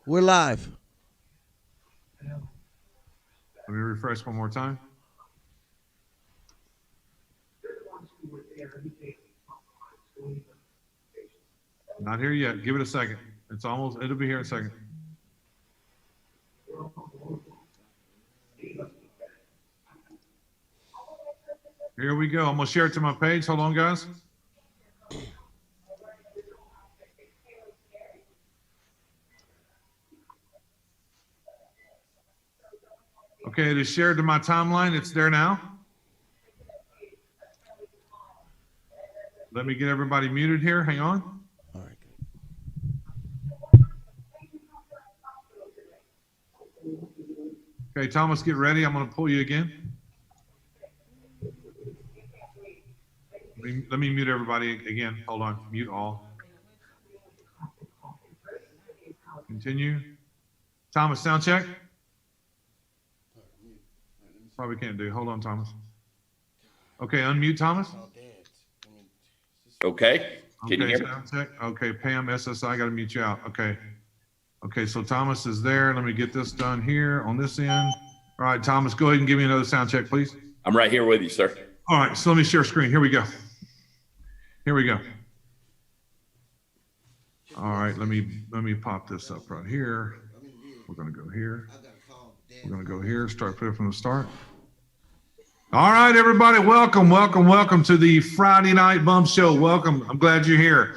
We're live. Let me refresh one more time. Not here yet. Give it a second. It'll be here in a second. Here we go. I'm going to share it to my page. Hold on, guys. Okay, it is shared to my timeline. It's there now. Let me get everybody muted here. Hang on. All right. Okay, Thomas, get ready. I'm going to pull you again. Let me mute everybody again. Hold on. Mute all. Continue. Thomas, sound check. Probably can't do. Hold on, Thomas. Okay, unmute Thomas. Okay. Can you hear me? Sound check. Okay, Pam, SSI, got to mute you out. Okay. Okay, so Thomas is there. Let me get this done here on this end. All right, Thomas, go ahead and give me another sound check, please. I'm right here with you, sir. All right, so let me share screen. Here we go. Here we go. All right, let me pop this up right here. We're gonna go here. We're gonna go here, start putting from the start. All right, everybody, welcome to the Friday Night Bump Show. Welcome, I'm glad you're here.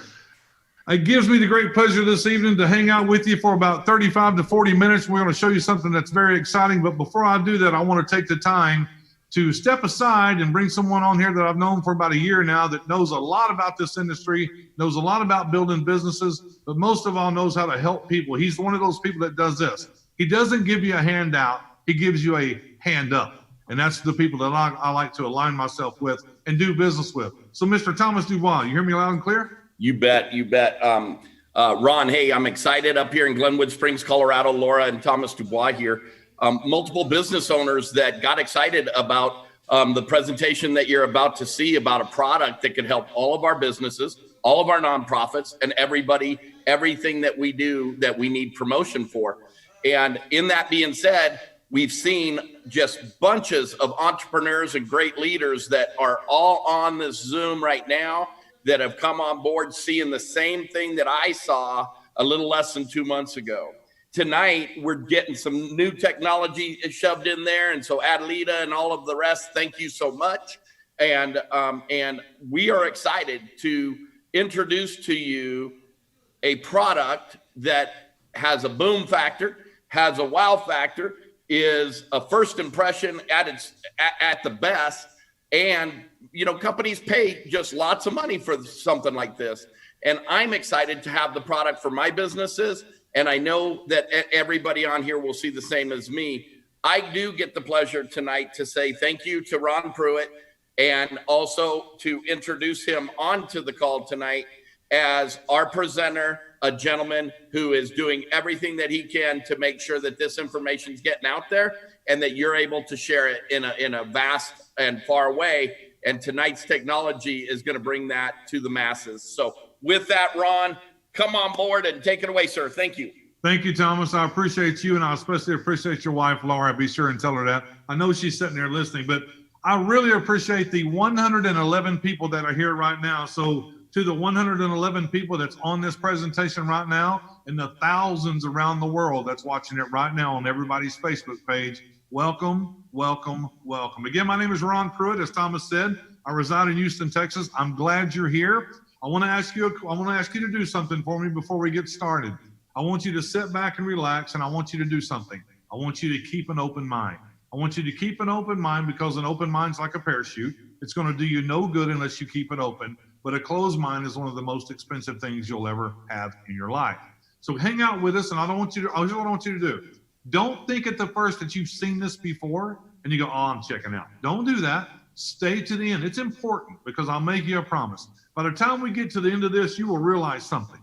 It gives me the great pleasure this evening to hang out with you for about 35 to 40 minutes. We're gonna show you something that's very exciting, but before I do that, I wanna take the time to step aside and bring someone on here that I've known for about a year now that knows a lot about this industry, knows a lot about building businesses, but most of all knows how to help people. He's one of those people that does this. He doesn't give you a handout, he gives you a hand up. And that's the people that I like to align myself with and do business with. So Mr. Thomas Dubois, you hear me loud and clear? You bet. Ron, hey, I'm excited up here in Glenwood Springs, Colorado. Laura and Thomas Dubois here. Multiple business owners that got excited about the presentation that you're about to see about a product that could help all of our businesses, all of our nonprofits, and everything that we do that we need promotion for. And in that being said, we've seen just bunches of entrepreneurs and great leaders that are all on this Zoom right now that have come on board seeing the same thing that I saw a little less than 2 months ago. Tonight, we're getting some new technology shoved in there. And so Adelita and all of the rest, thank you so much. And we are excited to introduce to you a product that has a boom factor, has a wow factor, is a first impression at the best. And, you know, companies pay just lots of money for something like this. And I'm excited to have the product for my businesses. And I know that everybody on here will see the same as me. I do get the pleasure tonight to say thank you to Ron Pruitt and also to introduce him onto the call tonight as our presenter, a gentleman who is doing everything that he can to make sure that this information is getting out there and that you're able to share it in a vast and far way. And tonight's technology is going to bring that to the masses. So with that, Ron, come on board and take it away, sir. Thank you. Thank you, Thomas. I appreciate you, and I especially appreciate your wife, Laura. Be sure and tell her that. I know she's sitting there listening, but I really appreciate the 111 people that are here right now. So to the 111 people that's on this presentation right now and the thousands around the world that's watching it right now on everybody's Facebook page, welcome, welcome, welcome. Again, my name is Ron Pruitt. As Thomas said, I reside in Houston, Texas. I'm glad you're here. I want to ask you to do something for me before we get started. I want you to sit back and relax, and I want you to do something. I want you to keep an open mind. I want you to keep an open mind because an open mind's like a parachute. It's going to do you no good unless you keep it open. But a closed mind is one of the most expensive things you'll ever have in your life. So hang out with us, and here's what I want you to do. Don't think at the first that you've seen this before, and you go, oh, I'm checking out. Don't do that. Stay to the end. It's important because I'll make you a promise. By the time we get to the end of this, you will realize something.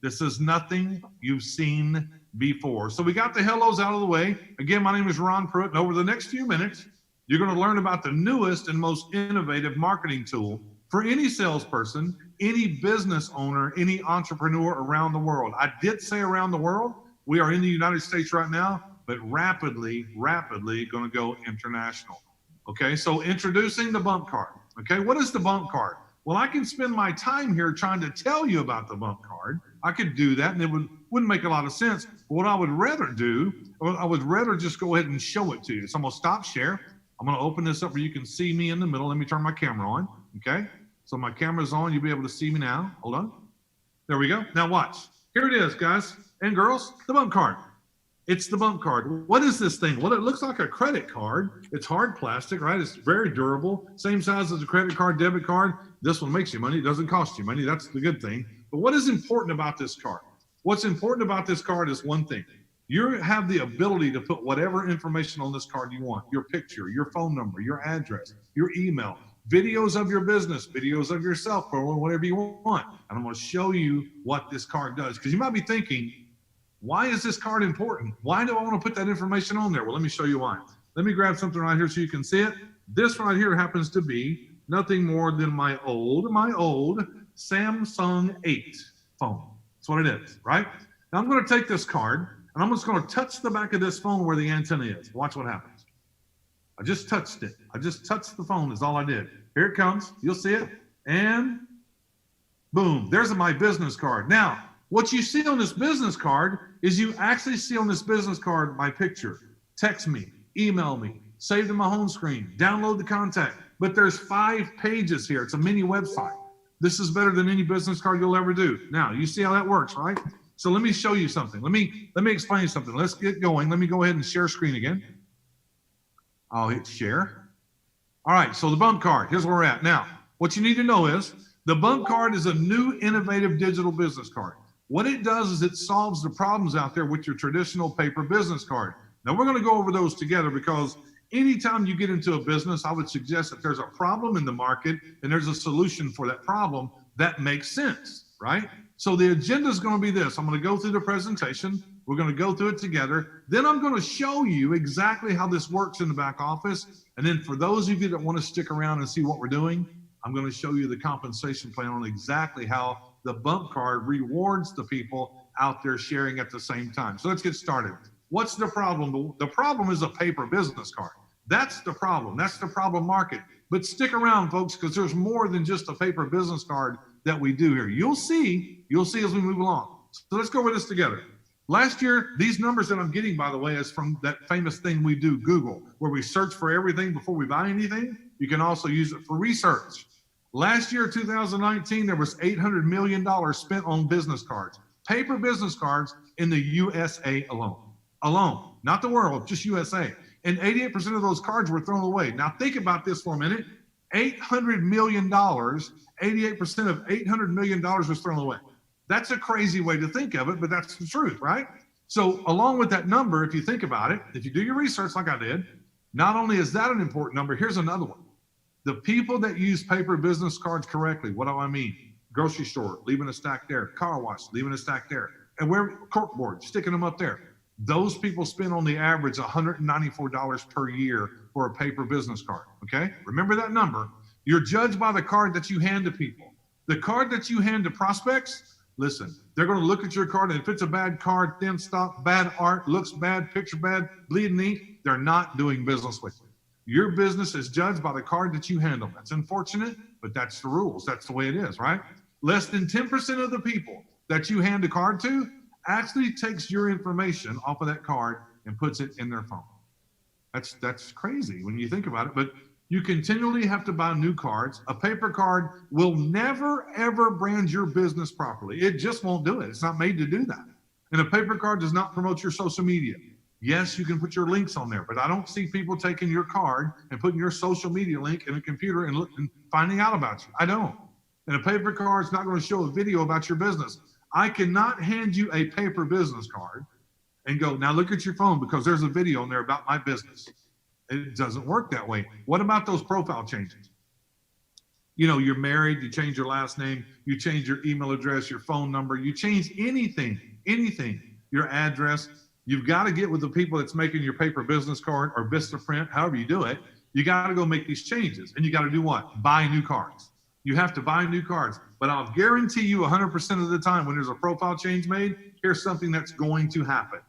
This is nothing you've seen before. So we got the hellos out of the way. Again, my name is Ron Pruitt, and over the next few minutes, you're going to learn about the newest and most innovative marketing tool for any salesperson, any business owner, any entrepreneur around the world. I did say around the world We are in the United States right now, but rapidly going to go international. Okay, so introducing the bump card. Okay, what is the bump card? Well, I can spend my time here trying to tell you about the bump card. I could do that, and it wouldn't make a lot of sense. But what I would rather do, I would rather just go ahead and show it to you. So I'm going to stop share. I'm going to open this up where you can see me in the middle. Let me turn my camera on. Okay, so my camera's on. You'll be able to see me now. Hold on. There we go. Now watch. Here it is, guys and girls, the bump card. It's the bump card. What is this thing? Well, it looks like a credit card. It's hard plastic, right? It's very durable. Same size as a credit card, debit card. This one makes you money. It doesn't cost you money. That's the good thing. But what is important about this card? What's important about this card is one thing. You have the ability to put whatever information on this card you want. Your picture, your phone number, your address, your email, videos of your business, videos of yourself, or whatever you want. And I'm going to show you what this card does. Because you might be thinking, why is this card important? Why do I want to put that information on there? Well, let me show you why. Let me grab something right here so you can see it. This right here happens to be nothing more than my old Samsung 8 phone. That's what it is, right? Now I'm going to take this card and I'm just going to touch the back of this phone where the antenna is. Watch what happens. I just touched it. I just touched the phone is all I did. Here it comes. You'll see it. And boom, there's my business card. Now, what you see on this business card is you actually see on this business card my picture. Text me, email me, save to my home screen, download the contact. But there's 5 pages here. It's a mini website. This is better than any business card you'll ever do. Now, you see how that works, right? So let me show you something. Let me explain something. Let's get going. Let me go ahead and share screen again. I'll hit share. All right, so the bump card, here's where we're at. Now, what you need to know is the bump card is a new innovative digital business card. What it does is it solves the problems out there with your traditional paper business card. Now we're going to go over those together because anytime you get into a business, I would suggest that there's a problem in the market and there's a solution for that problem that makes sense, right? So the agenda is going to be this. I'm going to go through the presentation. We're going to go through it together. Then I'm going to show you exactly how this works in the back office. And then for those of you that want to stick around and see what we're doing, I'm going to show you the compensation plan on exactly how the bump card rewards the people out there sharing at the same time. So let's get started. What's the problem? The problem is a paper business card. That's the problem. That's the problem market. But stick around, folks, because there's more than just a paper business card that we do here. You'll see as we move along. So let's go over this together. Last year, these numbers that I'm getting, by the way, is from that famous thing we do, Google, where we search for everything before we buy anything. You can also use it for research. Last year, 2019, there was $800 million spent on business cards, paper business cards in the USA alone, not the world, just USA. And 88% of those cards were thrown away. Now think about this for a minute. $800 million, 88% of $800 million was thrown away. That's a crazy way to think of it, but that's the truth, right? So along with that number, if you think about it, if you do your research like I did, not only is that an important number, here's another one. The people that use paper business cards correctly, what do I mean? Grocery store, leaving a stack there. Car wash, leaving a stack there. And where corkboard, sticking them up there. Those people spend on the average $194 per year for a paper business card, okay? Remember that number. You're judged by the card that you hand to people. The card that you hand to prospects, listen, they're going to look at your card, and if it's a bad card, thin stock, bad art, looks bad, picture bad, bleeding ink, they're not doing business with you. Your business is judged by the card that you hand them. That's unfortunate, but that's the rules. That's the way it is, right? Less than 10% of the people that you hand a card to actually takes your information off of that card and puts it in their phone. That's crazy when you think about it, but you continually have to buy new cards. A paper card will never, ever brand your business properly. It just won't do it. It's not made to do that. And a paper card does not promote your social media. Yes, you can put your links on there, but I don't see people taking your card and putting your social media link in a computer and finding out about you. I don't. And a paper card is not going to show a video about your business. I cannot hand you a paper business card and go, now look at your phone because there's a video in there about my business. It doesn't work that way. What about those profile changes? You know, you're married, you change your last name, you change your email address, your phone number, you change anything, your address. You've got to get with the people that's making your paper business card or Vistaprint, however you do it. You got to go make these changes. And you got to do what? Buy new cards. You have to buy new cards. But I'll guarantee you 100% of the time when there's a profile change made, here's something that's going to happen.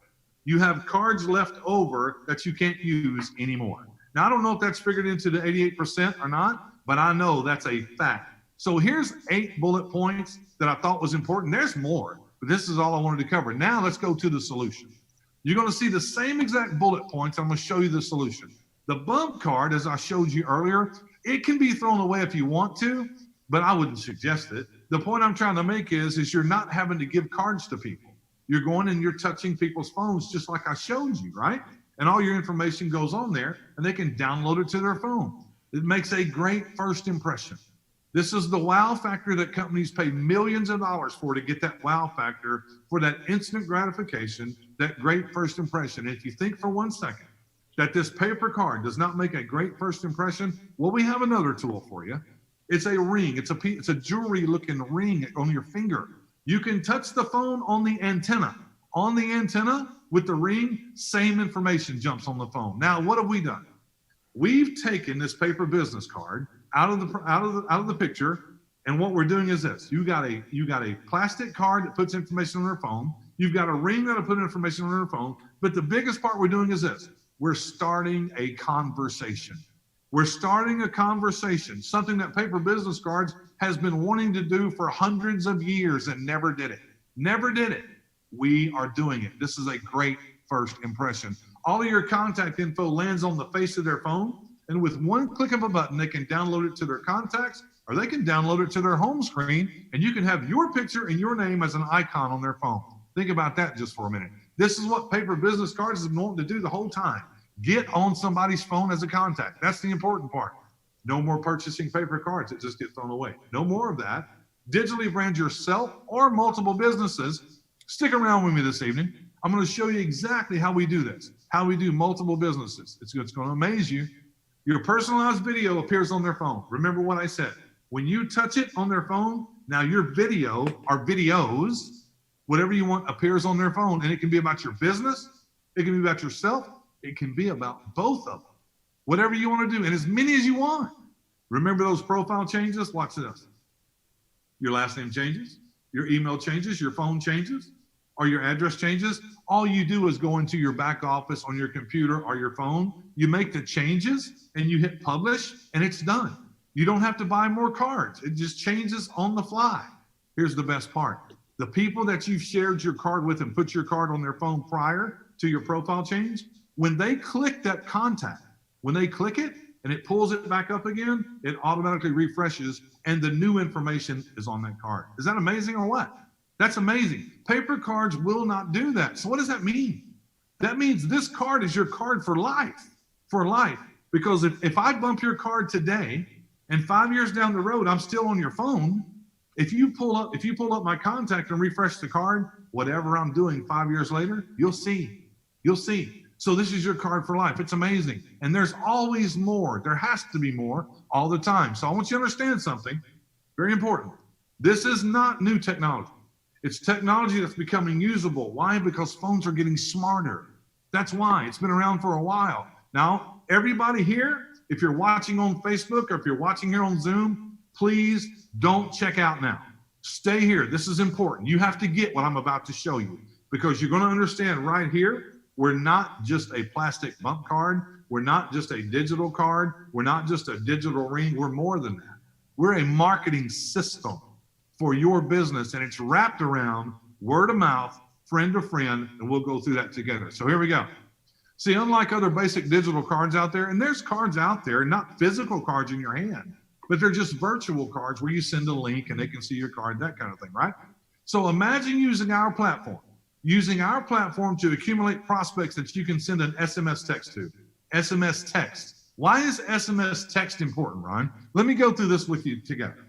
You have cards left over that you can't use anymore. Now, I don't know if that's figured into the 88% or not, but I know that's a fact. So here's 8 bullet points that I thought was important. There's more, but this is all I wanted to cover. Now let's go to the solution. You're going to see the same exact bullet points. I'm going to show you the solution. The bump card, as I showed you earlier, it can be thrown away if you want to, but I wouldn't suggest it. The point I'm trying to make is you're not having to give cards to people. You're going and you're touching people's phones just like I showed you, right? And all your information goes on there and they can download it to their phone. It makes a great first impression. This is the wow factor that companies pay millions of dollars for, to get that wow factor, for that instant gratification, that great first impression. And if you think for 1 second that this paper card does not make a great first impression, well, we have another tool for you. It's a ring. It's a jewelry looking ring on your finger. You can touch the phone on the antenna. On the antenna with the ring, same information jumps on the phone. Now, what have we done? We've taken this paper business card out of the picture, and what we're doing is this. You got a plastic card that puts information on their phone. You've got a ring that'll put information on their phone. But the biggest part we're doing is this. We're starting a conversation. We're starting a conversation, something that paper business cards has been wanting to do for hundreds of years and never did it. Never did it. We are doing it. This is a great first impression. All of your contact info lands on the face of their phone, and with one click of a button, they can download it to their contacts, or they can download it to their home screen, and you can have your picture and your name as an icon on their phone. Think about that just for a minute. This is what paper business cards have been wanting to do the whole time. Get on somebody's phone as a contact. That's the important part. No more purchasing paper cards that just get thrown away. No more of that. Digitally brand yourself or multiple businesses. Stick around with me this evening. I'm going to show you exactly how we do this, how we do multiple businesses. It's going to amaze you. Your personalized video appears on their phone. Remember what I said. When you touch it on their phone, now your video or videos, whatever you want, appears on their phone. And it can be about your business. It can be about yourself. It can be about both of them. Whatever you want to do, and as many as you want. Remember those profile changes? Watch this. Your last name changes. Your email changes. Your phone changes. Or your address changes. All you do is go into your back office on your computer or your phone. You make the changes and you hit publish and it's done. You don't have to buy more cards. It just changes on the fly. Here's the best part. The people that you've shared your card with and put your card on their phone prior to your profile change, when they click that contact, when they click it and it pulls it back up again, it automatically refreshes and the new information is on that card. Is that amazing or what? That's amazing. Paper cards will not do that. So what does that mean? That means this card is your card for life, Because if I bump your card today and 5 years down the road, I'm still on your phone. If you pull up my contact and refresh the card, whatever I'm doing 5 years later, you'll see. So this is your card for life. It's amazing. And there's always more. There has to be more all the time. So I want you to understand something very important. This is not new technology. It's technology that's becoming usable. Why? Because phones are getting smarter. That's why. It's been around for a while. Now, everybody here, if you're watching on Facebook or if you're watching here on Zoom, please don't check out now. Stay here. This is important. You have to get what I'm about to show you because you're going to understand right here, we're not just a plastic bump card. We're not just a digital card. We're not just a digital ring. We're more than that. We're a marketing system for your business, and it's wrapped around word of mouth, friend to friend, and we'll go through that together. So here we go. See, unlike other basic digital cards out there, and there's cards out there, not physical cards in your hand, but they're just virtual cards where you send a link and they can see your card, that kind of thing, right? So imagine using our platform to accumulate prospects that you can send an SMS text to. SMS text. Why is SMS text important, Ron? Let me go through this with you together.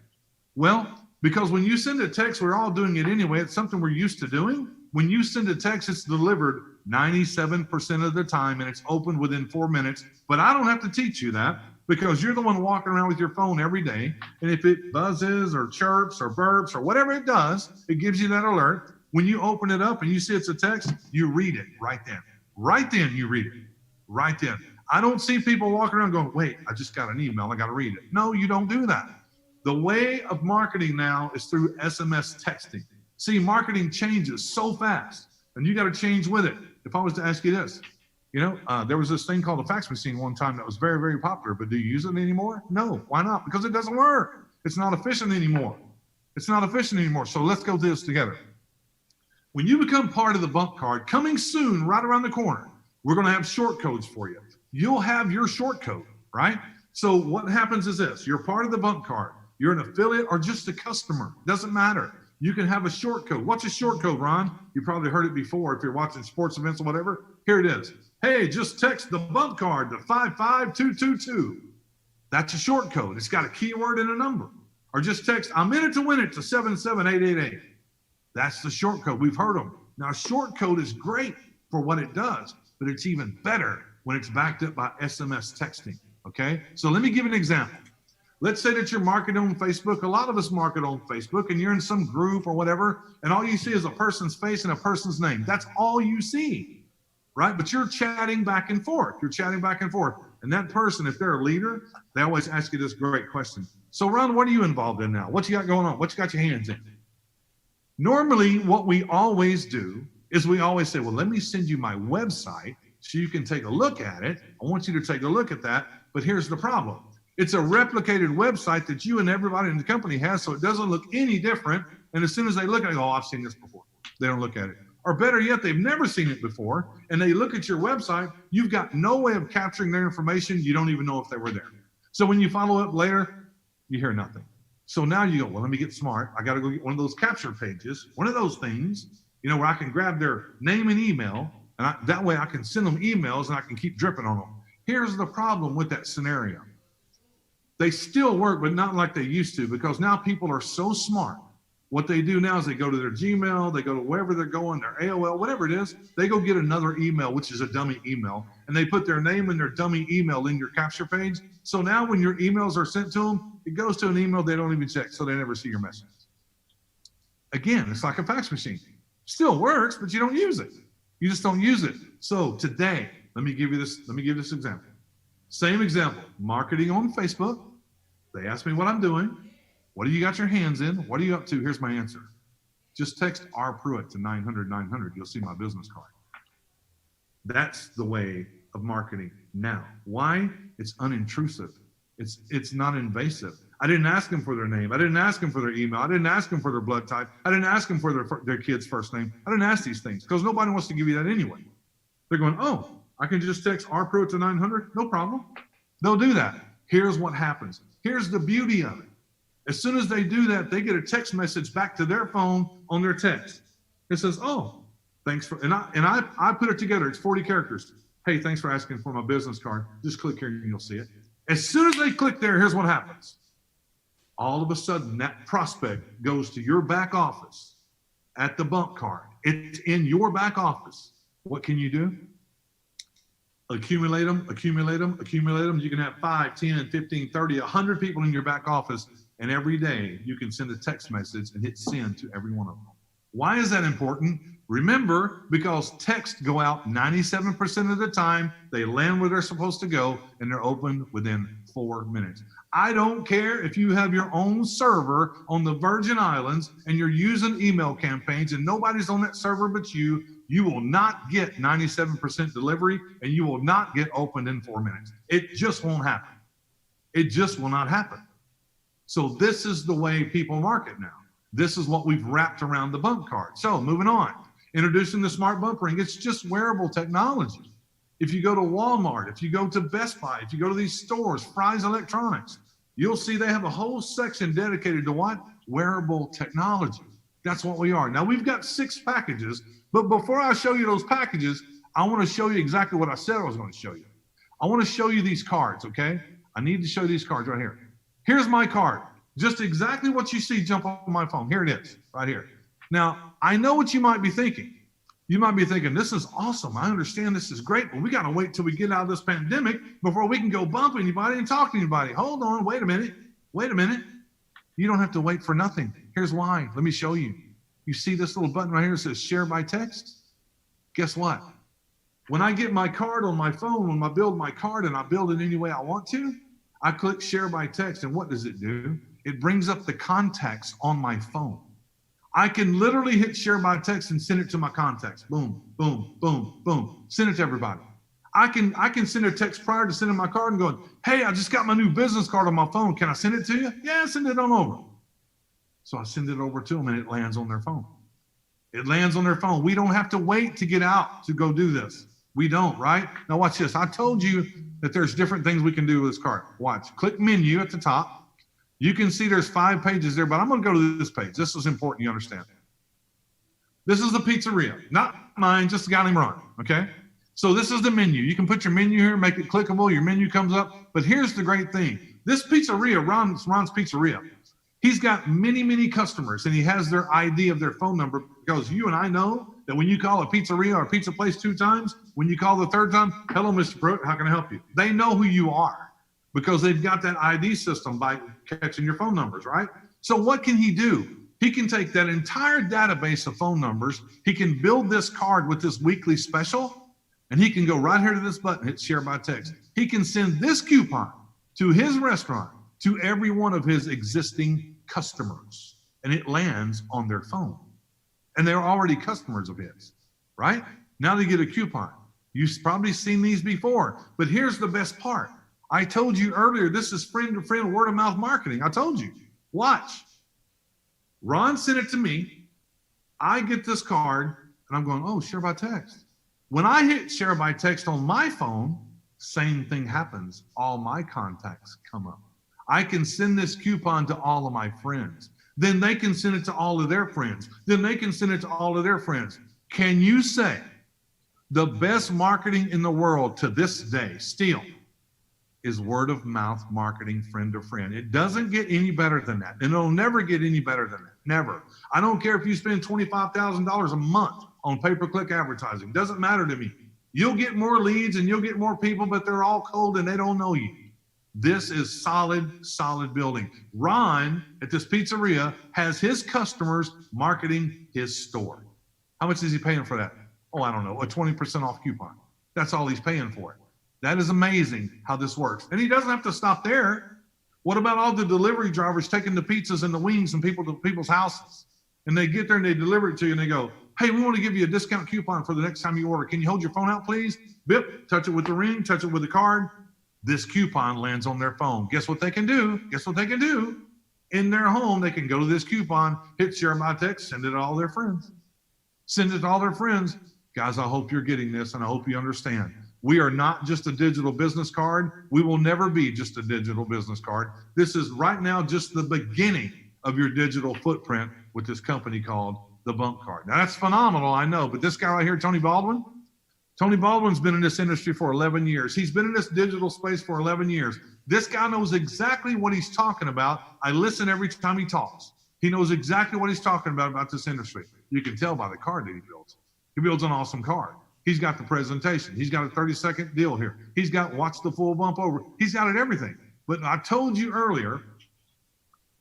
Well, because when you send a text, we're all doing it anyway. It's something we're used to doing. When you send a text, it's delivered 97% of the time and it's opened within 4 minutes. But I don't have to teach you that because you're the one walking around with your phone every day. And if it buzzes or chirps or burps or whatever it does, it gives you that alert. When you open it up and you see it's a text, you read it right then. Right then you read it. Right then. I don't see people walking around going, wait, I just got an email. I got to read it. No, you don't do that. The way of marketing now is through SMS texting. See, marketing changes so fast, and you got to change with it. If I was to ask you this, there was this thing called a fax machine one time that was very, very popular, but do you use it anymore? No. Why not? Because it doesn't work. It's not efficient anymore. It's not efficient anymore. So let's go through this together. When you become part of the bump card, coming soon, right around the corner, we're going to have short codes for you. You'll have your short code, right? So what happens is this. You're part of the bump card. You're an affiliate or just a customer. Doesn't matter. You can have a short code. What's a short code, Ron? You probably heard it before if you're watching sports events or whatever. Here it is. Hey, just text the bump card to 55222. That's a short code. It's got a keyword and a number. Or just text, I'm in it to win it, to 77888. That's the short code. We've heard them. Now, short code is great for what it does, but it's even better when it's backed up by SMS texting, okay? So let me give an example. Let's say that you're marketing on Facebook. A lot of us market on Facebook, and you're in some group or whatever, and all you see is a person's face and a person's name. That's all you see, right? But you're chatting back and forth. You're chatting back and forth. And that person, if they're a leader, they always ask you this great question. So, Ron, what are you involved in now? What you got going on? What you got your hands in? Normally, what we always do is we always say, well, let me send you my website so you can take a look at it. I want you to take a look at that. But here's the problem. It's a replicated website that you and everybody in the company has, so it doesn't look any different. And as soon as they look at it, oh, I've seen this before. They don't look at it. Or better yet, they've never seen it before, and they look at your website. You've got no way of capturing their information. You don't even know if they were there. So when you follow up later, you hear nothing. So now you go, well, let me get smart. I got to go get one of those capture pages, one of those things, where I can grab their name and email, and that way I can send them emails and I can keep dripping on them. Here's the problem with that scenario. They still work, but not like they used to, because now people are so smart. What they do now is they go to their Gmail, they go to wherever they're going, their AOL, whatever it is, they go get another email, which is a dummy email, and they put their name and their dummy email in your capture page. So now when your emails are sent to them, it goes to an email they don't even check, so they never see your message. Again, it's like a fax machine. Still works, but you don't use it. You just don't use it. So today, let me give this example. Same example, marketing on Facebook. They ask me what I'm doing. What do you got your hands in? What are you up to? Here's my answer. Just text R. Pruitt to 900-900. You'll see my business card. That's the way of marketing now. Why? It's unintrusive. It's not invasive. I didn't ask them for their name. I didn't ask them for their email. I didn't ask them for their blood type. I didn't ask them for their kid's first name. I didn't ask these things because nobody wants to give you that anyway. They're going, oh, I can just text R. Pruitt to 900? No problem. They'll do that. Here's what happens. Here's the beauty of it. As soon as they do that, they get a text message back to their phone on their text. It says, oh, thanks for, and I put it together. It's 40 characters. Hey, thanks for asking for my business card. Just click here and you'll see it. As soon as they click there, here's what happens. All of a sudden, that prospect goes to your back office at the bump card. It's in your back office. What can you do? Accumulate them, accumulate them, accumulate them. You can have 5, 10, 15, 30, 100 people in your back office. And every day you can send a text message and hit send to every one of them. Why is that important? Remember, because texts go out 97% of the time, they land where they're supposed to go, and they're opened within 4 minutes. I don't care if you have your own server on the Virgin Islands and you're using email campaigns and nobody's on that server but you will not get 97% delivery and you will not get opened in 4 minutes. It just won't happen. It just will not happen. So this is the way people market now. This is what we've wrapped around the bump card. So moving on, introducing the smart bump ring. It's just wearable technology. If you go to Walmart, if you go to Best Buy, if you go to these stores, Fry's Electronics, you'll see they have a whole section dedicated to what? Wearable technology. That's what we are. Now we've got 6 packages, but before I show you those packages, I want to show you exactly what I said I was going to show you. I want to show you these cards, okay? I need to show you these cards right here. Here's my card. Just exactly what you see jump on my phone. Here it is, right here. Now, I know what you might be thinking. You might be thinking, this is awesome. I understand this is great, but we got to wait till we get out of this pandemic before we can go bump anybody and talk to anybody. Hold on, wait a minute. Wait a minute. You don't have to wait for nothing. Here's why. Let me show you. You see this little button right here that says share by text? Guess what? When I get my card on my phone, when I build my card and I build it any way I want to, I click share by text, and what does it do? it brings up the contacts on my phone. I can literally hit share by text and send it to my contacts. Boom, boom, boom, boom. Send it to everybody. I can send a text prior to sending my card and going, hey, I just got my new business card on my phone. Can I send it to you? Yeah, send it on over. So I send it over to them and it lands on their phone. It lands on their phone. We don't have to wait to get out to go do this. We don't, right? Now watch this. I told you that there's different things we can do with this card. Watch, click menu at the top. You can see there's 5 pages there, but I'm going to go to this page. This is important you understand. This is the pizzeria, not mine, just a guy named Ron, okay? So this is the menu. You can put your menu here, make it clickable. Your menu comes up. But here's the great thing. This pizzeria, Ron's Pizzeria, he's got many, many customers, and he has their ID of their phone number because you and I know that when you call a pizzeria or a pizza place 2 times, when you call the 3rd time, hello, Mr. Pruitt, how can I help you? They know who you are because they've got that ID system by catching your phone numbers, right? So what can he do? He can take that entire database of phone numbers. He can build this card with this weekly special, and he can go right here to this button, hit share by text. He can send this coupon to his restaurant, to every one of his existing customers, and it lands on their phone. And they're already customers of his, right? Now they get a coupon. You've probably seen these before, but here's the best part. I told you earlier, this is friend-to-friend word-of-mouth marketing. I told you. Watch. Ron sent it to me. I get this card, and I'm going, oh, share by text. When I hit share by text on my phone, same thing happens. All my contacts come up. I can send this coupon to all of my friends. Then they can send it to all of their friends. Then they can send it to all of their friends. Can you say the best marketing in the world to this day still is word of mouth marketing, friend to friend? It doesn't get any better than that. And it'll never get any better than that. Never. I don't care if you spend $25,000 a month on pay-per-click advertising. Doesn't matter to me. You'll get more leads and you'll get more people, but they're all cold and they don't know you. This is solid building. Ron at this pizzeria has his customers marketing his store. How much is he paying for that? Oh, I don't know, a 20% off coupon. That's all he's paying for it. That is amazing how this works. And he doesn't have to stop there. What about all the delivery drivers taking the pizzas and the wings and people to people's houses? And they get there and they deliver it to you and they go, hey, we want to give you a discount coupon for the next time you order. Can you hold your phone out, please? Bip, touch it with the ring, touch it with the card. This coupon lands on their phone. Guess what they can do? Guess what they can do? In their home, they can go to this coupon, hit share by text, send it to all their friends. Send it to all their friends. Guys, I hope you're getting this and I hope you understand. We are not just a digital business card. We will never be just a digital business card. This is right now just the beginning of your digital footprint with this company called the Bump Card. Now that's phenomenal, I know, but this guy right here, Tony Baldwin's been in this industry for 11 years. He's been in this digital space for 11 years. This guy knows exactly what he's talking about. I listen every time he talks. He knows exactly what he's talking about this industry. You can tell by the card that he builds. He builds an awesome card. He's got the presentation. He's got a 30-second deal here. He's got watch the full bump over. He's got it everything. But I told you earlier,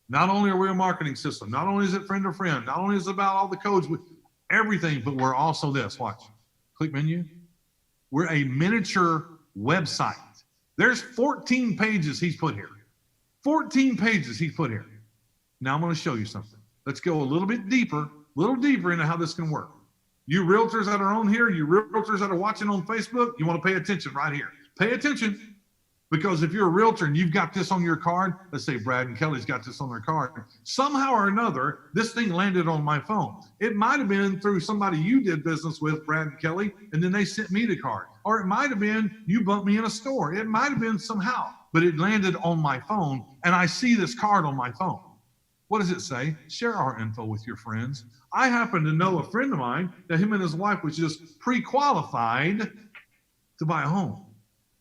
not only are we a marketing system, not only is it friend to friend, not only is it about all the codes, everything, but we're also this. Watch. Click menu. We're a miniature website. There's 14 pages he's put here. 14 pages he's put here. Now I'm going to show you something. Let's go a little deeper into how this can work. You realtors that are on here, you realtors that are watching on Facebook, you want to pay attention right here. Pay attention, because if you're a realtor and you've got this on your card, let's say Brad and Kelly's got this on their card, somehow or another, this thing landed on my phone. It might have been through somebody you did business with, Brad and Kelly, and then they sent me the card. Or it might have been you bumped me in a store. It might have been somehow, but it landed on my phone, and I see this card on my phone. What does it say? Share our info with your friends. I happen to know a friend of mine that him and his wife was just pre-qualified to buy a home.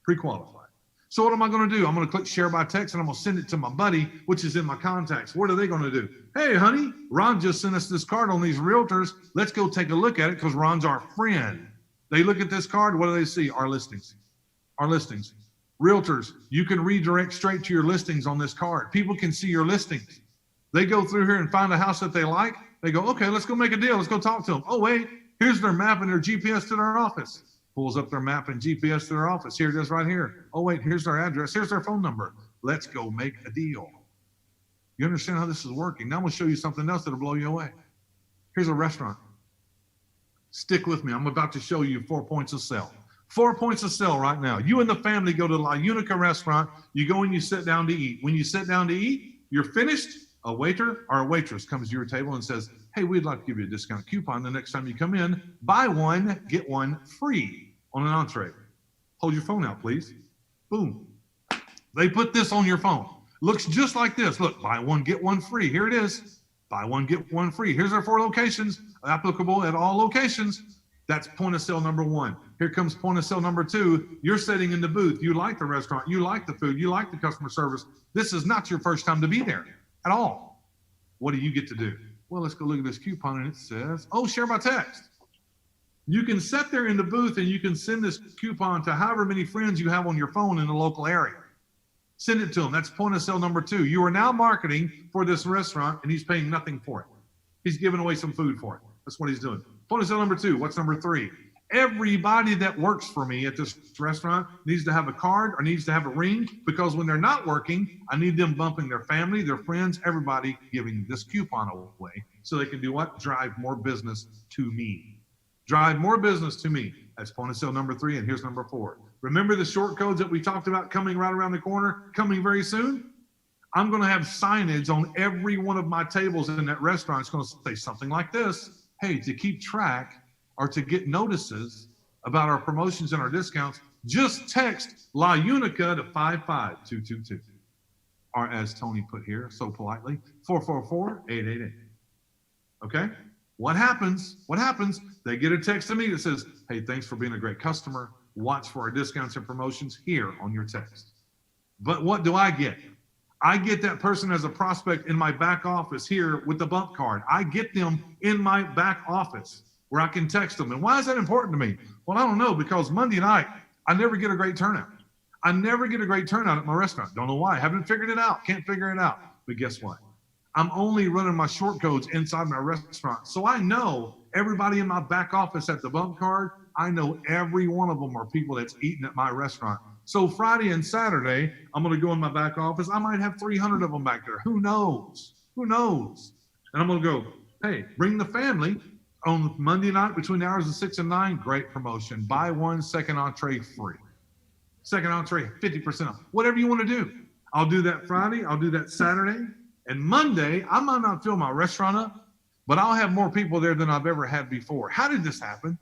Pre-qualified. So what am I going to do? I'm going to click share by text and I'm going to send it to my buddy, which is in my contacts. What are they going to do? Hey, honey, Ron just sent us this card on these realtors. Let's go take a look at it because Ron's our friend. They look at this card. What do they see? Our listings. Our listings. Realtors, you can redirect straight to your listings on this card. People can see your listings. They go through here and find a house that they like. They go, okay, let's go make a deal. Let's go talk to them. Oh, wait, here's their map and their GPS to their office. Pulls up their map and GPS to their office. Here it is right here. Oh, wait, here's their address. Here's their phone number. Let's go make a deal. You understand how this is working? Now I'm going to show you something else that'll blow you away. Here's a restaurant. Stick with me. I'm about to show you 4 points of sale. 4 points of sale right now. You and the family go to La Unica restaurant. You go and you sit down to eat. When you sit down to eat, you're finished. A waiter or a waitress comes to your table and says, hey, we'd like to give you a discount coupon the next time you come in. Buy one, get one free on an entree. Hold your phone out, please. Boom. They put this on your phone. Looks just like this. Look, buy one, get one free. Here it is. Buy one, get one free. Here's our 4 locations, applicable at all locations. That's point of sale number 1. Here comes point of sale number 2. You're sitting in the booth. You like the restaurant. You like the food. You like the customer service. This is not your first time to be there at all. What do you get to do? Well, let's go look at this coupon, and it says, oh, share by text. You can sit there in the booth and you can send this coupon to however many friends you have on your phone in the local area. Send it to them. That's point of sale number 2. You are now marketing for this restaurant and he's paying nothing for it. He's giving away some food for it. That's what he's doing. Point of sale number 2. What's number 3? Everybody that works for me at this restaurant needs to have a card or needs to have a ring, because when they're not working, I need them bumping their family, their friends, everybody, giving this coupon away so they can do what? Drive more business to me. Drive more business to me. That's point of sale number 3, and here's number 4. Remember the short codes that we talked about coming right around the corner, coming very soon? I'm going to have signage on every one of my tables in that restaurant. It's going to say something like this. Hey, to keep track or to get notices about our promotions and our discounts, just text La Unica to 55222. Or as Tony put here so politely, 444-888. Okay? What happens? What happens? They get a text to me that says, hey, thanks for being a great customer. Watch for our discounts and promotions here on your text. But what do I get? I get that person as a prospect in my back office here with the bump card. I get them in my back office where I can text them. And why is that important to me? Well, I don't know, because Monday night, I never get a great turnout. I never get a great turnout at my restaurant. Don't know why. Haven't figured it out. Can't figure it out. But guess what? I'm only running my short codes inside my restaurant. So I know everybody in my back office at the bump card. I know every one of them are people that's eating at my restaurant. So Friday and Saturday, I'm going to go in my back office. I might have 300 of them back there. Who knows? Who knows? And I'm going to go, hey, bring the family on Monday night between the hours of 6 and 9. Great promotion. Buy one, second entree free. Second entree, 50% off. Whatever you want to do. I'll do that Friday. I'll do that Saturday. And Monday, I might not fill my restaurant up, but I'll have more people there than I've ever had before. How did this happen?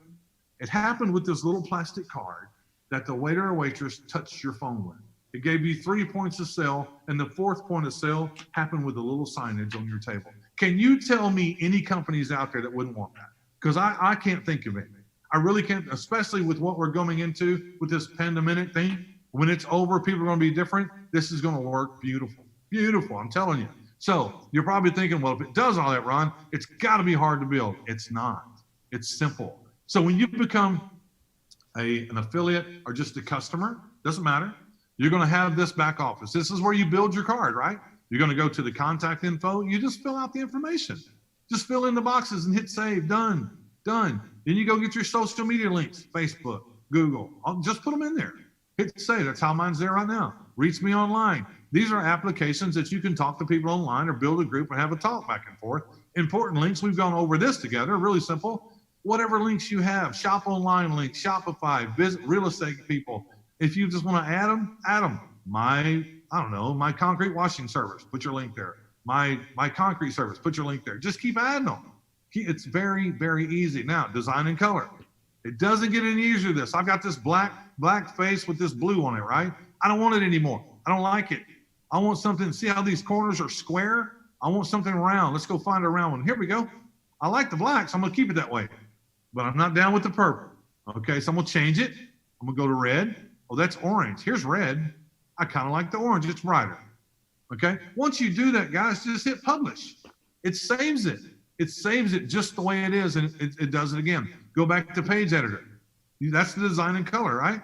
It happened with this little plastic card that the waiter or waitress touched your phone with. It gave you 3 points of sale, and the 4th point of sale happened with a little signage on your table. Can you tell me any companies out there that wouldn't want that? Because I can't think of it. I really can't, especially with what we're going into with this pandemic thing. When it's over, people are going to be different. This is going to work beautiful. Beautiful, I'm telling you. So you're probably thinking, well, if it does all that, Ron, it's got to be hard to build. It's not. It's simple. So when you become an affiliate or just a customer, doesn't matter. You're going to have this back office. This is where you build your card, right? You're going to go to the contact info. You just fill out the information. Just fill in the boxes and hit save. Done. Done. Then you go get your social media links, Facebook, Google. Just put them in there. Hit save. That's how mine's there right now. Reach me online. These are applications that you can talk to people online or build a group and have a talk back and forth. Important links. We've gone over this together. Really simple. Whatever links you have, shop online links, Shopify, visit real estate people. If you just want to add them, add them. My concrete washing service, put your link there. My concrete service, put your link there. Just keep adding them. It's very, very easy. Now, design and color. It doesn't get any easier than this. I've got this black face with this blue on it, right? I don't want it anymore. I don't like it. I want something, see how these corners are square? I want something round. Let's go find a round one. Here we go. I like the black, so I'm going to keep it that way. But I'm not down with the purple. Okay, so I'm going to change it. I'm going to go to red. Oh, that's orange. Here's red. I kind of like the orange. It's brighter. Okay, once you do that, guys, just hit publish. It saves it. It saves it just the way it is, and it does it again. Go back to page editor. That's the design and color, right?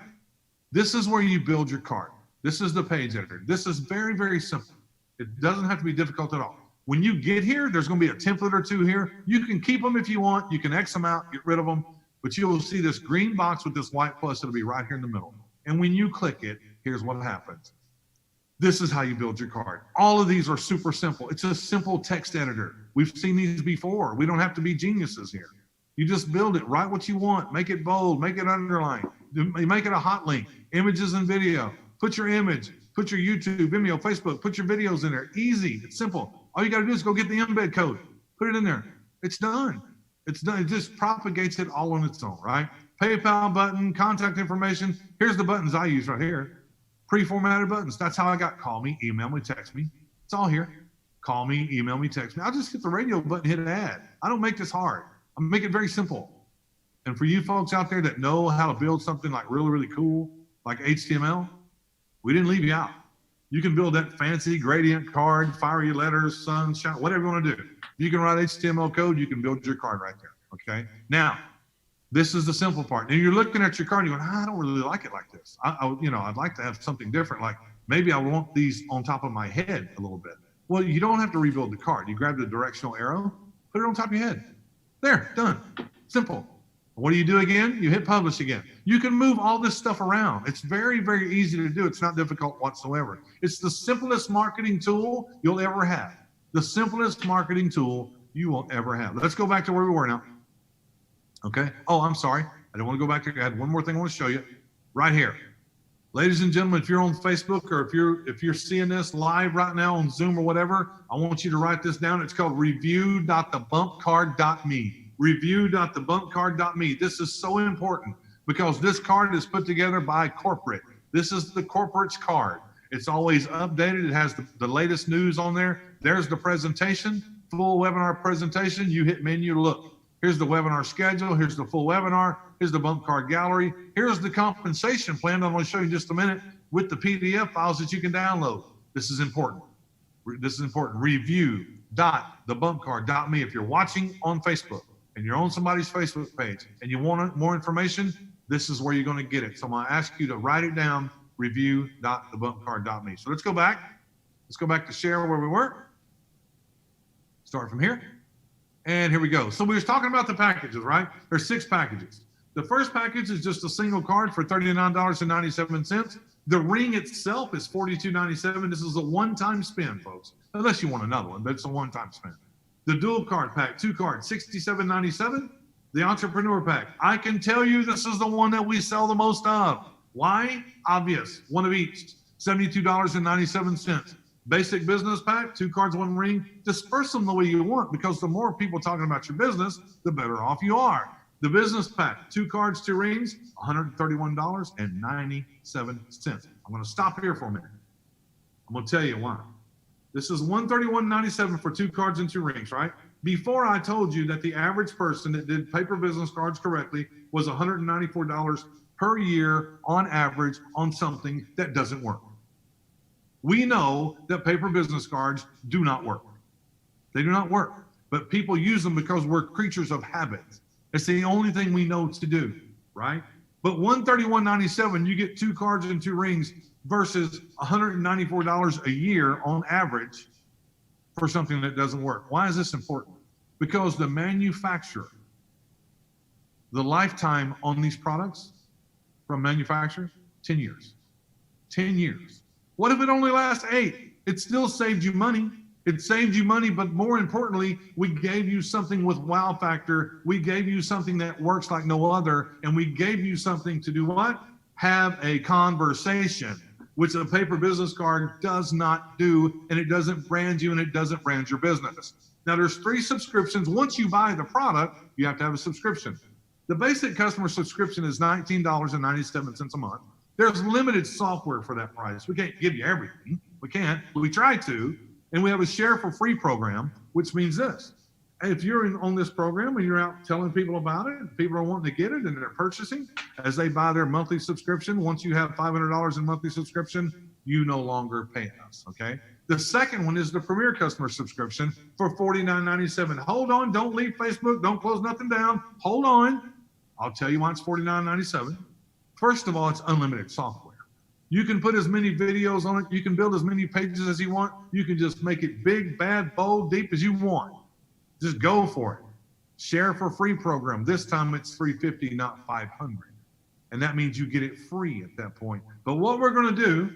This is where you build your card. This is the page editor. This is very, very simple. It doesn't have to be difficult at all. When you get here, there's going to be a template or two here. You can keep them if you want. You can X them out, get rid of them. But you will see this green box with this white plus. It'll be right here in the middle. And when you click it, here's what happens. This is how you build your card. All of these are super simple. It's a simple text editor. We've seen these before. We don't have to be geniuses here. You just build it, write what you want, make it bold, make it underline, make it a hot link, images and video. Put your image, put your YouTube, Vimeo, Facebook, put your videos in there. Easy, it's simple. All you gotta do is go get the embed code, put it in there. It's done. It's done. It just propagates it all on its own, right? PayPal button, contact information. Here's the buttons I use right here. Pre-formatted buttons. That's how I got call me, email me, text me. It's all here. Call me, email me, text me. I'll just hit the radio button, hit an ad. I don't make this hard. I make it very simple. And for you folks out there that know how to build something like really, really cool, like HTML, we didn't leave you out. You can build that fancy gradient card, fiery letters, sunshine, whatever you want to do. You can write HTML code, you can build your card right there, okay? Now, this is the simple part. And you're looking at your card and you're going, I don't really like it like this. I'd like to have something different. Like maybe I want these on top of my head a little bit. Well, you don't have to rebuild the card. You grab the directional arrow, put it on top of your head. There, done, simple. What do you do again? You hit publish again. You can move all this stuff around. It's very, very easy to do. It's not difficult whatsoever. It's the simplest marketing tool you'll ever have. The simplest marketing tool you will ever have. Let's go back to where we were now. Okay. Oh, I'm sorry. I didn't want to go back there. I had one more thing I want to show you right here. Ladies and gentlemen, if you're on Facebook or if you're seeing this live right now on Zoom or whatever, I want you to write this down. It's called review.thebumpcard.me. Review.thebumpcard.me. This is so important because this card is put together by corporate. This is the corporate's card. It's always updated. It has the latest news on there. There's the presentation, full webinar presentation. You hit menu to look. Here's the webinar schedule. Here's the full webinar. Here's the bump card gallery. Here's the compensation plan I'm going to show you in just a minute with the PDF files that you can download. This is important. This is important. Review.thebumpcard.me. If you're watching on Facebook and you're on somebody's Facebook page and you want more information, this is where you're going to get it. So I'm going to ask you to write it down, review.thebumpcard.me. So let's go back. Let's go back to share where we were. Start from here. And here we go. So we were talking about the packages, right? There's 6 packages. The first package is just a single card for $39.97. The ring itself is $42.97. This is a one-time spend, folks. Unless you want another one, but it's a one-time spend. The dual card pack, 2 cards, $67.97. The entrepreneur pack, I can tell you this is the one that we sell the most of. Why? Obvious. One of each, $72.97. Basic business pack, 2 cards, 1 ring. Disperse them the way you want because the more people talking about your business, the better off you are. The business pack, 2 cards, 2 rings, $131.97. I'm going to stop here for a minute. I'm going to tell you why. This is $131.97 for 2 cards and 2 rings, right? Before I told you that the average person that did paper business cards correctly was $194 per year on average on something that doesn't work. We know that paper business cards do not work. They do not work, but people use them because we're creatures of habit. It's the only thing we know to do, right? But $131.97, you get 2 cards and 2 rings versus $194 a year on average for something that doesn't work. Why is this important? Because the manufacturer, the lifetime on these products from manufacturers, 10 years. 10 years. What if it only lasts 8? It still saved you money. It saved you money, but more importantly, we gave you something with wow factor. We gave you something that works like no other, and we gave you something to do what? Have a conversation, which a paper business card does not do, and it doesn't brand you, and it doesn't brand your business. Now, there's 3 subscriptions. Once you buy the product, you have to have a subscription. The basic customer subscription is $19.97 a month. There's limited software for that price. We can't give you everything. We can't. We try to. And we have a share for free program, which means this. If you're on this program and you're out telling people about it, and people are wanting to get it and they're purchasing, as they buy their monthly subscription, once you have $500 in monthly subscription, you no longer pay us, okay? The second one is the Premier Customer Subscription for $49.97. Hold on. Don't leave Facebook. Don't close nothing down. Hold on. I'll tell you why it's $49.97. First of all, it's unlimited software. You can put as many videos on it. You can build as many pages as you want. You can just make it big, bad, bold, deep as you want. Just go for it. Share for free program. This time it's $350, not $500. And that means you get it free at that point. But what we're going to do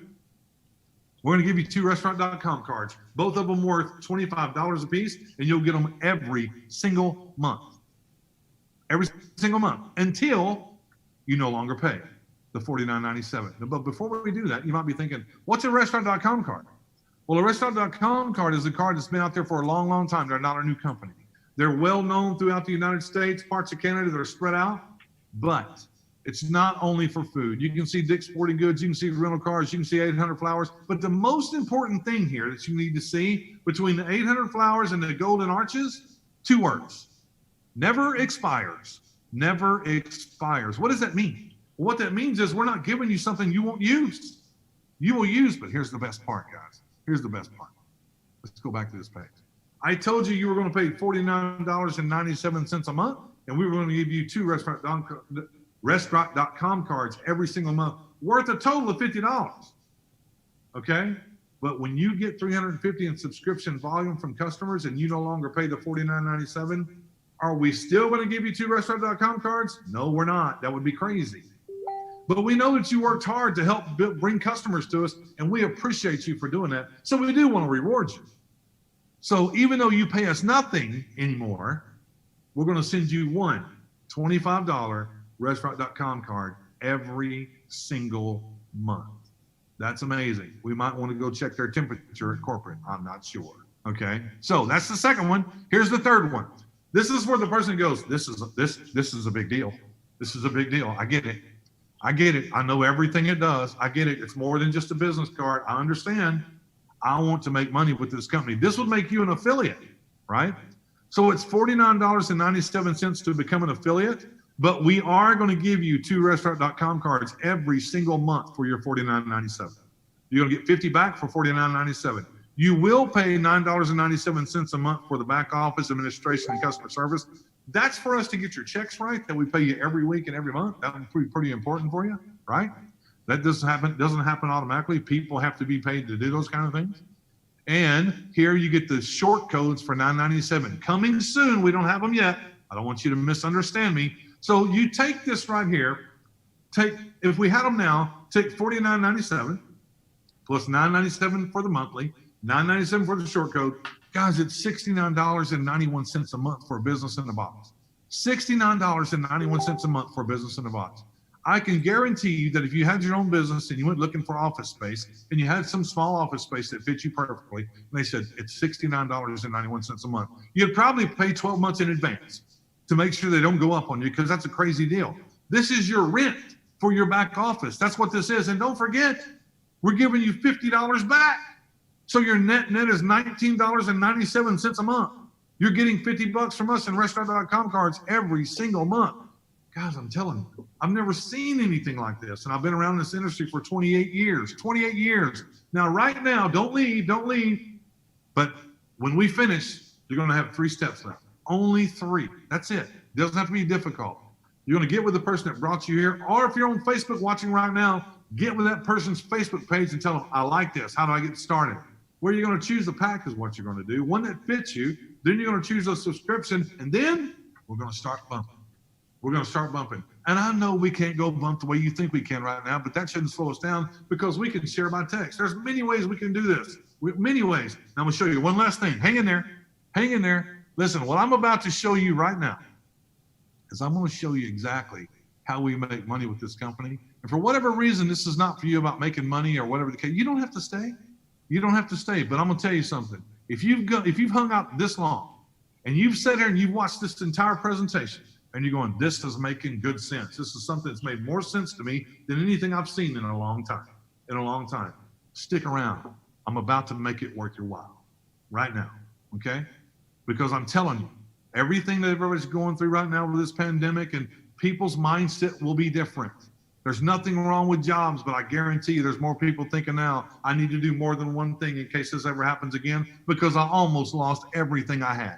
We're going to give you 2 restaurant.com cards, both of them worth $25 a piece, and you'll get them every single month. Every single month until you no longer pay the $49.97. But before we do that, you might be thinking, what's a restaurant.com card? Well, a restaurant.com card is a card that's been out there for a long, long time. They're not a new company. They're well known throughout the United States, parts of Canada that are spread out, but it's not only for food. You can see Dick's Sporting Goods, you can see rental cars, you can see 800 Flowers. But the most important thing here that you need to see between the 800 Flowers and the Golden Arches, 2 words: never expires. Never expires. What does that mean? Well, what that means is we're not giving you something you won't use. You will use, but here's the best part, guys. Here's the best part. Let's go back to this page. I told you were going to pay $49.97 a month, and we were going to give you 2 restaurant.com cards every single month, worth a total of $50. Okay? But when you get $350 in subscription volume from customers and you no longer pay the $49.97, are we still going to give you 2 restaurant.com cards? No, we're not. That would be crazy. But we know that you worked hard to help bring customers to us, and we appreciate you for doing that. So we do want to reward you. So even though you pay us nothing anymore, we're going to send you 1 $25 restaurant.com card every single month. That's amazing. We might want to go check their temperature at corporate. I'm not sure. Okay. So that's the second one. Here's the third one. This is where the person goes, this is a big deal. This is a big deal. I get it. I get it. I know everything it does. I get it. It's more than just a business card. I understand. I want to make money with this company. This would make you an affiliate, right? So it's $49.97 to become an affiliate, but we are going to give you 2 restaurant.com cards every single month for your $49.97. You're going to get 50 back for $49.97. You will pay $9.97 a month for the back office, administration, and customer service. That's for us to get your checks right, that we pay you every week and every month. That would be pretty important for you, right? That doesn't happen automatically. People have to be paid to do those kind of things. And here you get the short codes for $9.97. Coming soon. We don't have them yet. I don't want you to misunderstand me. So you take this right here. If we had them now, take $49.97 plus $9.97 for the monthly, $9.97 for the short code. Guys, it's $69.91 a month for a business in a box. $69.91 a month for a business in a box. I can guarantee you that if you had your own business and you went looking for office space and you had some small office space that fits you perfectly, and they said it's $69.91 a month, you'd probably pay 12 months in advance to make sure they don't go up on you, because that's a crazy deal. This is your rent for your back office. That's what this is. And don't forget, we're giving you $50 back. So your net is $19.97 a month. You're getting $50 from us in restaurant.com cards every single month. Guys, I'm telling you, I've never seen anything like this. And I've been around this industry for 28 years, 28 years. Now, right now, don't leave. But when we finish, you're going to have 3 steps left. Only 3. That's it. It doesn't have to be difficult. You're going to get with the person that brought you here. Or if you're on Facebook watching right now, get with that person's Facebook page and tell them, I like this. How do I get started? Where you're going to choose the pack is what you're going to do. One that fits you. Then you're going to choose a subscription. And then we're going to start bumping. We're going to start bumping. And I know we can't go bump the way you think we can right now, but that shouldn't slow us down, because we can share by text. There's many ways we can do this. Many ways. Now I'm going to show you one last thing. Hang in there. Hang in there. Listen, what I'm about to show you right now is I'm going to show you exactly how we make money with this company. And for whatever reason, this is not for you about making money or whatever the case. You don't have to stay. You don't have to stay. But I'm going to tell you something. If you've hung out this long and you've sat here and you've watched this entire presentation and you're going, this is making good sense. This is something that's made more sense to me than anything I've seen in a long time. Stick around. I'm about to make it worth your while right now. Okay? Because I'm telling you, everything that everybody's going through right now with this pandemic, and people's mindset will be different. There's nothing wrong with jobs, but I guarantee you there's more people thinking now, I need to do more than one thing in case this ever happens again, because I almost lost everything I had.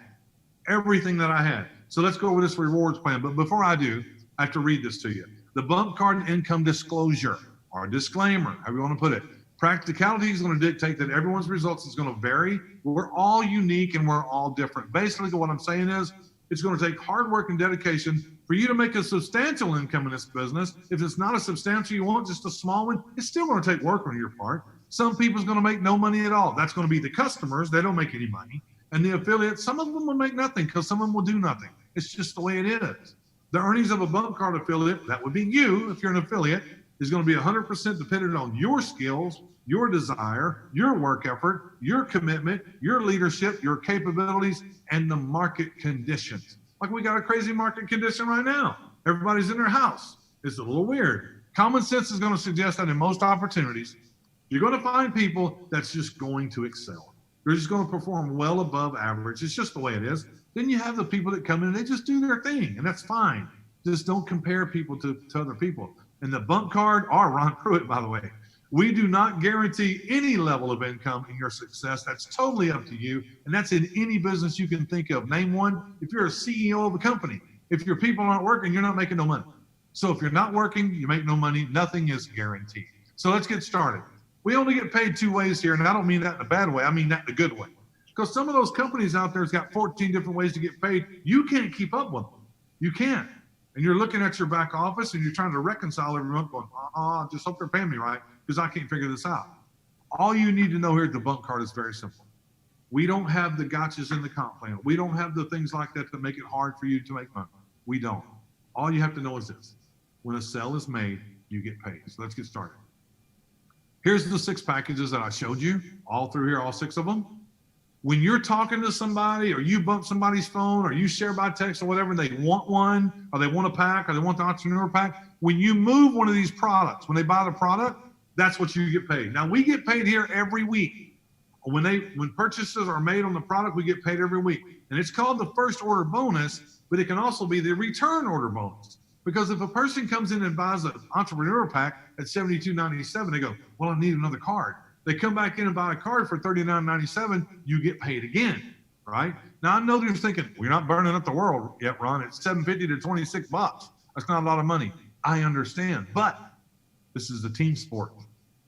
Everything that I had. So let's go over this rewards plan. But before I do, I have to read this to you. The bump card income disclosure, or disclaimer, however you want to put it. Practicality is going to dictate that everyone's results is going to vary. We're all unique and we're all different. Basically, what I'm saying is it's going to take hard work and dedication for you to make a substantial income in this business. If it's not a substantial you want, just a small one, it's still going to take work on your part. Some people's going to make no money at all. That's going to be the customers. They don't make any money. And the affiliates, some of them will make nothing because some of them will do nothing. It's just the way it is. The earnings of a bump card affiliate, that would be you if you're an affiliate, is going to be 100% dependent on your skills, your desire, your work effort, your commitment, your leadership, your capabilities, and the market conditions. Like we got a crazy market condition right now. Everybody's in their house. It's a little weird. Common sense is going to suggest that in most opportunities, you're going to find people that's just going to excel. They're just going to perform well above average. It's just the way it is. Then you have the people that come in and they just do their thing, and that's fine. Just don't compare people to other people. And the bump card, or Ron Pruitt, by the way, we do not guarantee any level of income in your success. That's totally up to you. And that's in any business you can think of. Name one. If you're a CEO of a company, if your people aren't working, you're not making no money. So if you're not working, you make no money. Nothing is guaranteed. So let's get started. We only get paid two ways here. And I don't mean that in a bad way. I mean that in a good way. Because some of those companies out there has got 14 different ways to get paid. You can't keep up with them. You can't. And you're looking at your back office and you're trying to reconcile every month going, just hope they're paying me right because I can't figure this out. All you need to know here at the bump card is very simple. We don't have the gotchas in the comp plan. We don't have the things like that make it hard for you to make money. We don't. All you have to know is this. When a sale is made, you get paid. So let's get started. Here's the 6 packages that I showed you, all through here, all 6 of them. When you're talking to somebody or you bump somebody's phone or you share by text or whatever, and they want one or they want a pack or they want the entrepreneur pack, when you move one of these products, when they buy the product, that's what you get paid. Now we get paid here every week. When purchases are made on the product, we get paid every week. And it's called the first order bonus, but it can also be the return order bonus. Because if a person comes in and buys an entrepreneur pack at $72.97, they go, well, I need another card. They come back in and buy a card for $39.97, you get paid again, right? Now I know you're thinking, well, you're not burning up the world yet, Ron. It's $7.50 to $26. That's not a lot of money. I understand, but this is a team sport.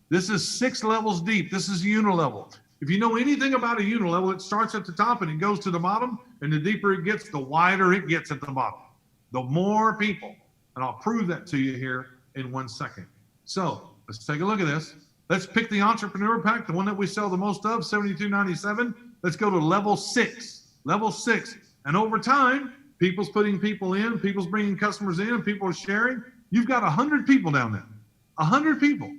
This is 6 levels deep. This is unilevel. If you know anything about a unilevel, it starts at the top and it goes to the bottom, and the deeper it gets, the wider it gets at the bottom. The more people, and I'll prove that to you here in 1 second. So let's take a look at this. Let's pick the entrepreneur pack, the one that we sell the most of, $72.97. Let's go to level 6. Level 6. And over time, people's putting people in, people's bringing customers in, people are sharing. You've got 100 people down there. 100 people.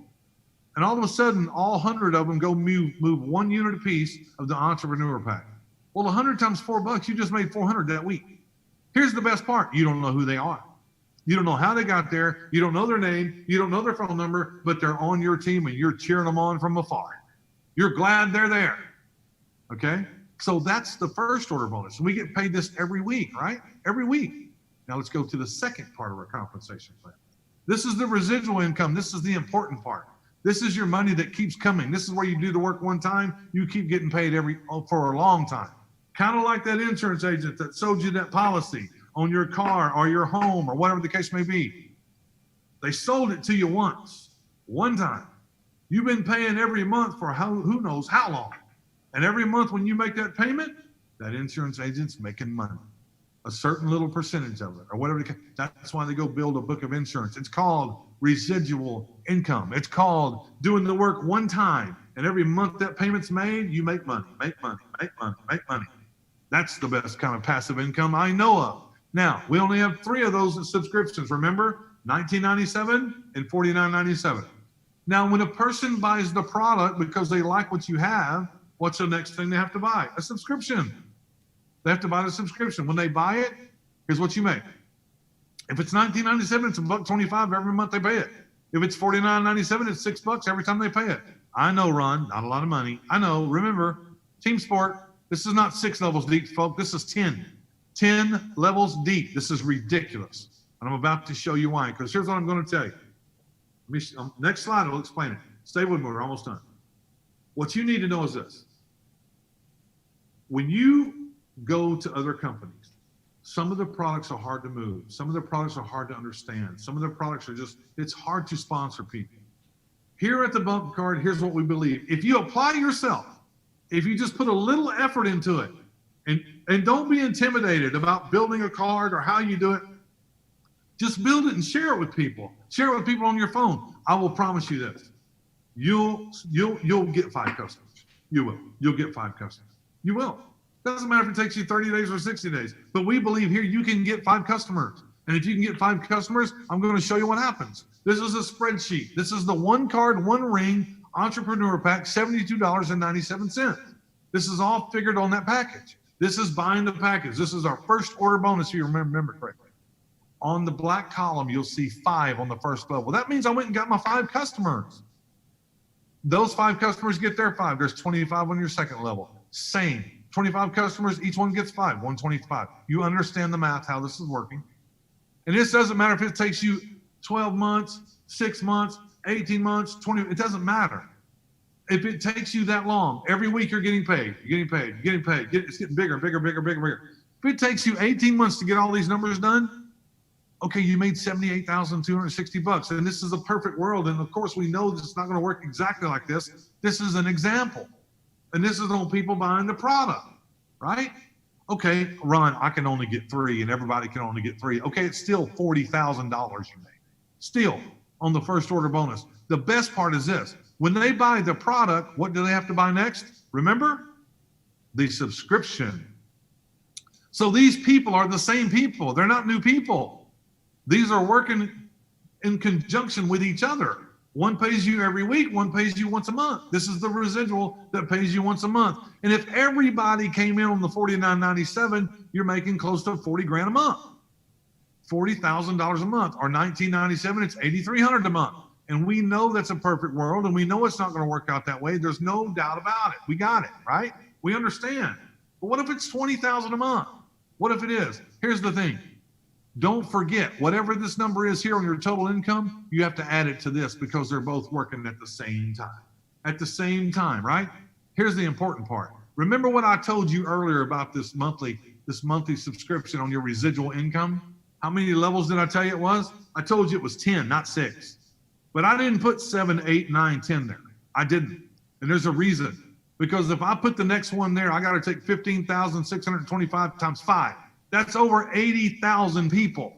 And all of a sudden, all 100 of them go move 1 unit apiece of the entrepreneur pack. Well, 100 times $4, you just made 400 that week. Here's the best part. You don't know who they are. You don't know how they got there. You don't know their name. You don't know their phone number, but they're on your team and you're cheering them on from afar. You're glad they're there. Okay? So that's the first order bonus. We get paid this every week, right? Every week. Now let's go to the second part of our compensation plan. This is the residual income. This is the important part. This is your money that keeps coming. This is where you do the work one time, you keep getting paid for a long time. Kind of like that insurance agent that sold you that policy on your car or your home or whatever the case may be. They sold it to you once, one time. You've been paying every month for who knows how long. And every month when you make that payment, that insurance agent's making money. A certain little percentage of it or whatever. That's why they go build a book of insurance. It's called residual income. It's called doing the work one time. And every month that payment's made, you make money, make money, make money, make money. That's the best kind of passive income I know of. Now, we only have 3 of those subscriptions, remember? $19.97 and $49.97. Now, when a person buys the product because they like what you have, what's the next thing they have to buy? A subscription. They have to buy the subscription. When they buy it, here's what you make. If it's $19.97, it's $1.25 every month they pay it. If it's $49.97, it's $6 every time they pay it. I know, Ron, not a lot of money. I know, remember, team sport. This is not 6 levels deep, folks. This is 10. 10 levels deep. This is ridiculous. And I'm about to show you why, because here's what I'm going to tell you. Next slide will explain it. Stay with me. We're almost done. What you need to know is this. When you go to other companies, some of the products are hard to move. Some of the products are hard to understand. Some of the products are it's hard to sponsor people. Here at the Bump Card, here's what we believe. If you apply yourself, if you just put a little effort into it, and don't be intimidated about building a card or how you do it. Just build it and share it with people. Share it with people on your phone. I will promise you this. you'll get 5 customers. You will. You'll get 5 customers. You will. Doesn't matter if it takes you 30 days or 60 days, but we believe here you can get 5 customers. And if you can get 5 customers, I'm going to show you what happens. This is a spreadsheet. This is the 1 card, 1 ring entrepreneur pack, $72.97. This is all figured on that package. This is buying the package. This is our first order bonus, if you remember correctly. On the black column, you'll see 5 on the first level. That means I went and got my 5 customers. Those 5 customers get their 5. There's 25 on your second level. Same. 25 customers, each one gets 5, 125. You understand the math, how this is working. And this doesn't matter if it takes you 12 months, 6 months, 18 months, 20, it doesn't matter. If it takes you that long, every week you're getting paid, you're getting paid, you're getting paid. It's getting bigger, bigger, bigger, bigger, bigger. If it takes you 18 months to get all these numbers done, okay, you made $78,260. And this is a perfect world. And of course, we know this is not going to work exactly like this. This is an example. And this is on people buying the product, right? Okay, Ron, I can only get 3 and everybody can only get 3. Okay, it's still $40,000 you made. Still on the first order bonus. The best part is this. When they buy the product, what do they have to buy next? Remember? The subscription. So these people are the same people. They're not new people. These are working in conjunction with each other. One pays you every week, one pays you once a month. This is the residual that pays you once a month. And if everybody came in on the $49.97, you're making close to 40 grand a month. $40,000 a month, or $19.97, it's $8,300 a month. And we know that's a perfect world, and we know it's not going to work out that way. There's no doubt about it. We got it, right? We understand. But what if it's $20,000 a month? What if it is? Here's the thing. Don't forget, whatever this number is here on your total income, you have to add it to this because they're both working at the same time. At the same time, right? Here's the important part. Remember what I told you earlier about this monthly subscription on your residual income? How many levels did I tell you it was? I told you it was 10, not 6. But I didn't put 7, 8, 9, 10 there. I didn't. And there's a reason. Because if I put the next one there, I got to take 15,625 times 5. That's over 80,000 people.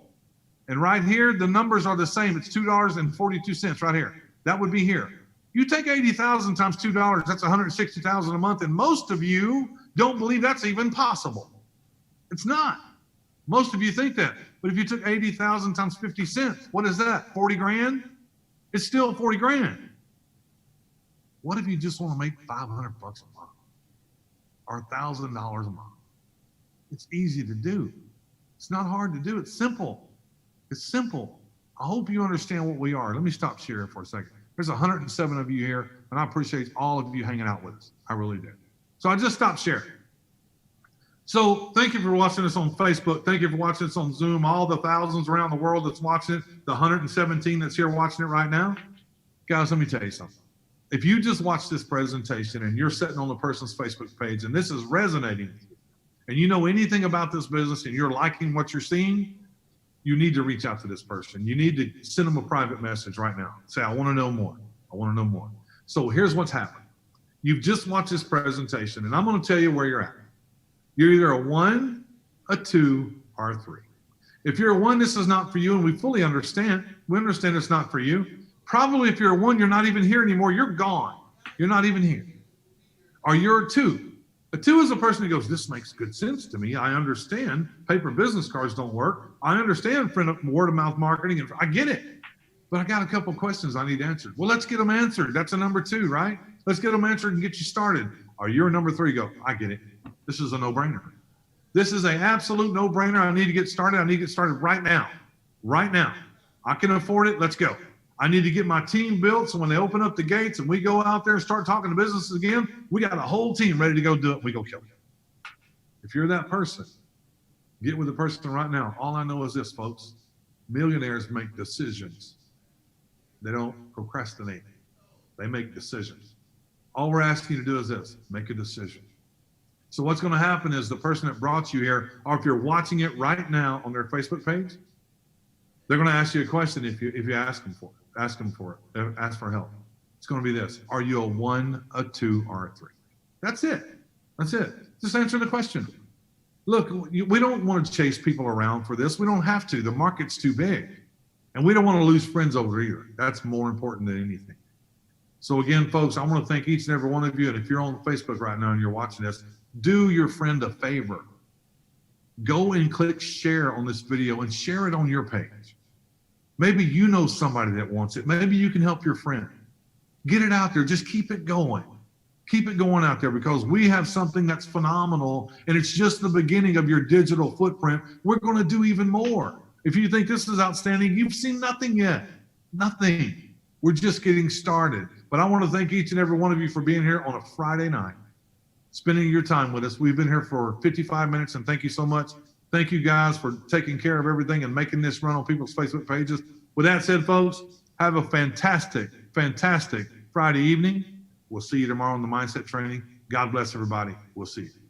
And right here, the numbers are the same. It's $2.42 right here. That would be here. You take 80,000 times $2, that's 160,000 a month. And most of you don't believe that's even possible. It's not. Most of you think that. But if you took 80,000 times 50 cents, what is that? 40 grand? It's still 40 grand. What if you just want to make $500 a month or $1,000 a month? It's easy to do. It's not hard to do. It's simple. It's simple. I hope you understand what we are. Let me stop sharing for a second. There's 107 of you here, and I appreciate all of you hanging out with us. I really do. So I just stopped sharing. So thank you for watching us on Facebook. Thank you for watching us on Zoom. All the thousands around the world that's watching it, the 117 that's here watching it right now. Guys, let me tell you something. If you just watch this presentation and you're sitting on the person's Facebook page and this is resonating with you, and you know anything about this business and you're liking what you're seeing, you need to reach out to this person. You need to send them a private message right now. Say, I want to know more. I want to know more. So here's what's happened. You've just watched this presentation, and I'm going to tell you where you're at. You're either a 1, a 2, or a 3. If you're a 1, this is not for you, and we fully understand. We understand it's not for you. Probably if you're a 1, you're not even here anymore. You're gone. You're not even here. Or you're a 2. A 2 is a person who goes, this makes good sense to me. I understand paper business cards don't work. I understand word of mouth marketing. And I get it. But I got a couple of questions I need answered. Well, let's get them answered. That's a number 2, right? Let's get them answered and get you started. Or you're a number 3, go, I get it. This is a no-brainer. This is an absolute no-brainer. I need to get started. I need to get started right now. Right now. I can afford it. Let's go. I need to get my team built so when they open up the gates and we go out there and start talking to businesses again, we got a whole team ready to go do it. We go kill it. If you're that person, get with the person right now. All I know is this, folks. Millionaires make decisions. They don't procrastinate. They make decisions. All we're asking you to do is this, make a decision. So what's going to happen is the person that brought you here, or if you're watching it right now on their Facebook page, they're going to ask you a question if you ask them for it. Ask them for it. Ask for help. It's going to be this. Are you a 1, a 2, or a 3? That's it. That's it. Just answer the question. Look, we don't want to chase people around for this. We don't have to. The market's too big. And we don't want to lose friends over it either. That's more important than anything. So again, folks, I want to thank each and every one of you. And if you're on Facebook right now and you're watching this, do your friend a favor. Go and click share on this video and share it on your page. Maybe you know somebody that wants it. Maybe you can help your friend. Get it out there. Just keep it going. Keep it going out there, because we have something that's phenomenal, and it's just the beginning of your digital footprint. We're going to do even more. If you think this is outstanding, you've seen nothing yet. Nothing. We're just getting started. But I want to thank each and every one of you for being here on a Friday night, spending your time with us. We've been here for 55 minutes, and thank you so much. Thank you guys for taking care of everything and making this run on people's Facebook pages. With that said, folks, have a fantastic, fantastic Friday evening. We'll see you tomorrow on the Mindset Training. God bless everybody. We'll see you.